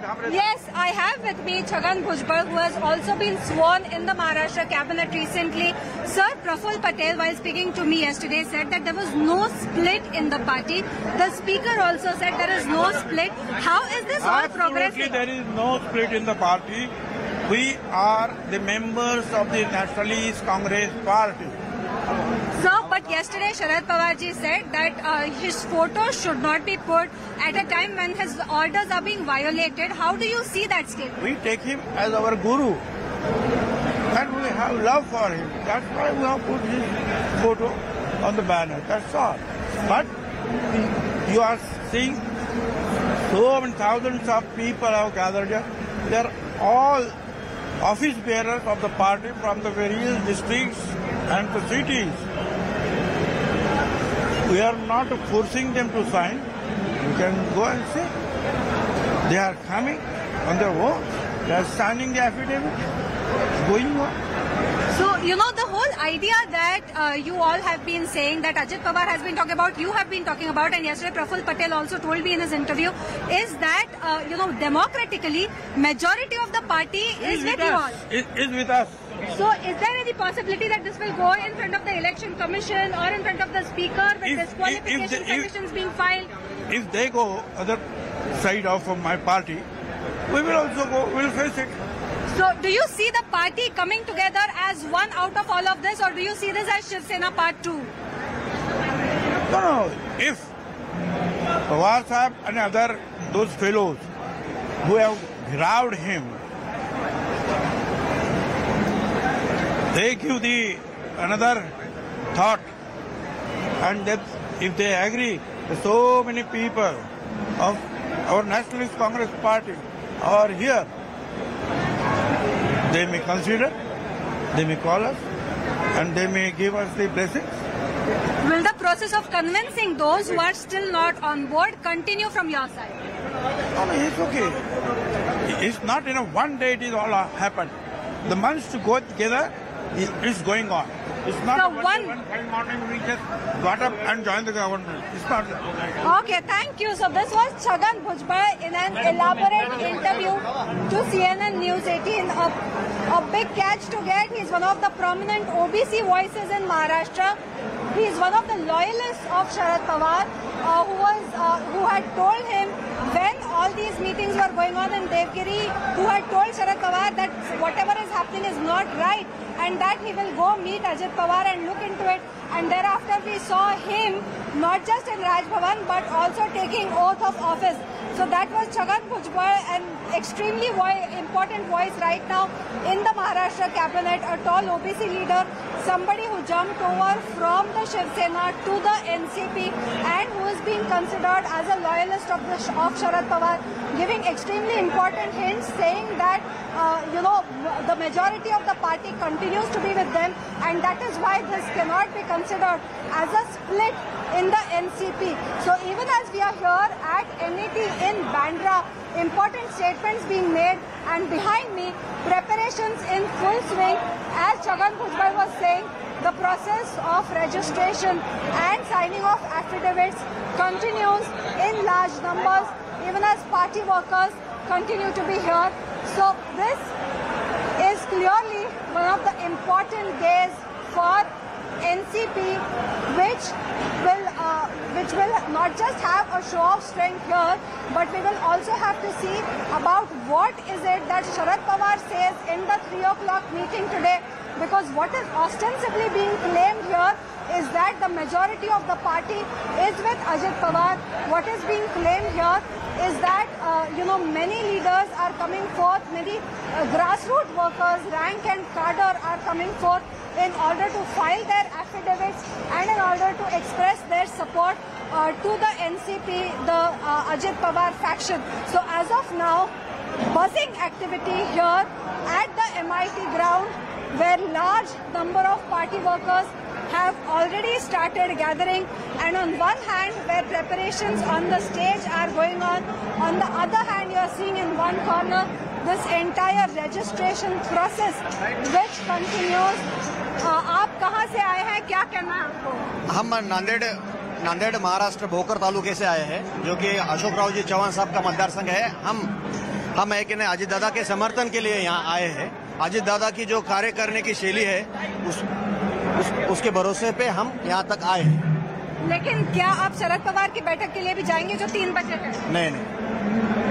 Yes, I have with me Chhagan Bhujbal, who has also been sworn in the Maharashtra cabinet recently. Sir, Praful Patel, while speaking to me yesterday, said that there was no split in the party. The speaker also said there is no split. How is this all progressing? There is no split in the party. We are the members of the Nationalist Congress Party. Sir, but yesterday Sharad Pawar ji said that his photos should not be put at a time when his orders are being violated. How do you see that statement? We take him as our guru and we have love for him. That's why we have put his photo on the banner. That's all. But you are seeing so many thousands of people have gathered here. They are all office bearers of the party from the various districts and the cities. We are not forcing them to sign. You can go and see. They are coming on their own. They are signing the affidavit. It's going on. So, you know, the whole idea that you all have been saying, that Ajit Pawar has been talking about, you have been talking about, and yesterday Praful Patel also told me in his interview, is that, you know, democratically, majority of the party is with you all. Is with us. So, is there any possibility that this will go in front of the Election Commission or in front of the Speaker with disqualification petitions being filed? If they go other side of my party, we will also go, we will face it. So, do you see the party coming together as one out of all of this, or do you see this as Shiv Sena Part 2? No. If Pawar Sahab and other those fellows who have grabbed him, they give the another thought, and that if they agree, so many people of our Nationalist Congress Party are here. They may consider, they may call us, and they may give us the blessings. Will the process of convincing those who are still not on board continue from your side? No, it's okay. It's not in a one day it is all happened. The months to go together is going on. It's not so one fine morning we just got up and joined the government. It's not that. Okay, thank you. So this was Chhagan Bhujbal in an elaborate interview to CNN News 18. A big catch to get. He's one of the prominent OBC voices in Maharashtra. He's one of the loyalists of Sharad Pawar, who had told him when all these meetings were going on in Devgiri, who had told Sharad Pawar that whatever is happening is not right, and that he will go meet Ajit Pawar and look into it. And thereafter we saw him not just in Raj Bhavan but also taking oath of office. So that was Chhagan Bhujbal, an extremely important voice right now in the Maharashtra cabinet, a tall OBC leader, somebody who jumped over from the Shiv Sena to the NCP and who is being considered as a loyalist of Sharad Pawar, giving extremely important hints, saying that you know, the majority of the party continues to be with them, and that is why this cannot be considered as a split in the NCP. So even as we are here at NET in Bandra, important statements being made, and behind me preparations in full swing. As Chhagan Bhujbal was saying, the process of registration and signing of affidavits continues in large numbers, even as party workers continue to be here. So this is clearly one of the important days for NCP, which will not just have a show of strength here, but we will also have to see about what is it that Sharad Pawar says in the 3 o'clock meeting today, because what is ostensibly being claimed here is that the majority of the party is with Ajit Pawar. What is being claimed here is that you know, many leaders are coming forth, many grassroots workers, rank and cadre are coming forth in order to file their affidavits and in order to express their support to the NCP, the Ajit Pawar faction. So as of now, buzzing activity here at the MIT ground, where large number of party workers have already started gathering, and on one hand where preparations on the stage are going on the other hand you are seeing in one corner this entire registration process which continues. आप कहाँ से आए हैं, क्या कहना है आपको? हम नांदेड़ महाराष्ट्र भोकर तालुके से आए हैं, जो कि अशोक राव जी चौहान साहब का मतदार संघ है। हम हम एक अजित दादा के समर्थन के लिए यहाँ आए हैं। अजित दादा की जो कार्य करने की शैली है उसके भरोसे पे हम यहाँ तक आए हैं। लेकिन क्या आप शरद पवार की बैठक के लिए भी जाएंगे जो 3 बजे है? नहीं।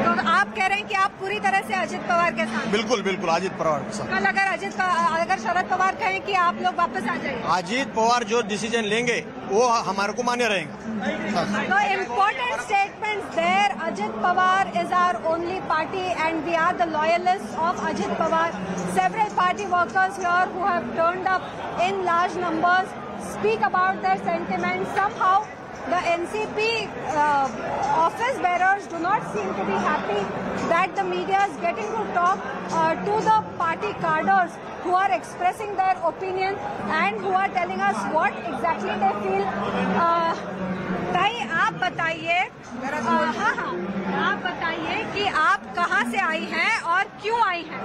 तो आप कह रहे हैं कि आप पूरी तरह से अजित पवार के साथ? बिल्कुल अजित पवार के साथ। कल अगर शरद पवार कहें कि आप लोग वापस आ जाइए, अजित पवार जो डिसीजन लेंगे वो हमारे को मान्य रहेगा। So important statements there. Ajit Pawar is our only party and we are the loyalists of Ajit Pawar. Several party workers here who have turned up in large numbers speak about their sentiments. Somehow the NCP office bearers do not seem to be happy that the media is getting to talk to the party cadres who are expressing their opinion and who are telling us what exactly they feel. ताई आप बताइए, आप बताइए कि आप कहाँ से आई हैं और क्यों आई हैं?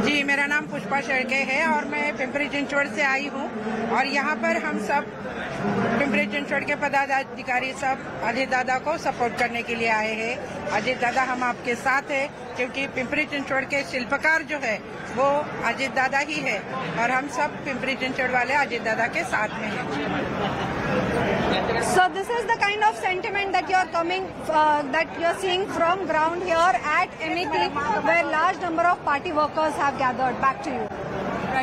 जी, मेरा नाम पुष्पा शेड़के है और मैं पिंपरी चिंचवड़ से आई हूँ और यहाँ पर हम सब पिंपरी चिंचवड़ के पदाधिकारी सब अजय दादा को सपोर्ट करने के लिए आए हैं। अजय दादा हम आपके साथ है क्योंकि पिंपरी चिंचवड़ के शिल्पकार जो है वो अजय दादा ही है और हम सब पिंपरी चिंचवड़ वाले अजय दादा के साथ में हैं। So this is the kind of sentiment that you're seeing from ground here at MEP, where large number of party workers have gathered. Back to you.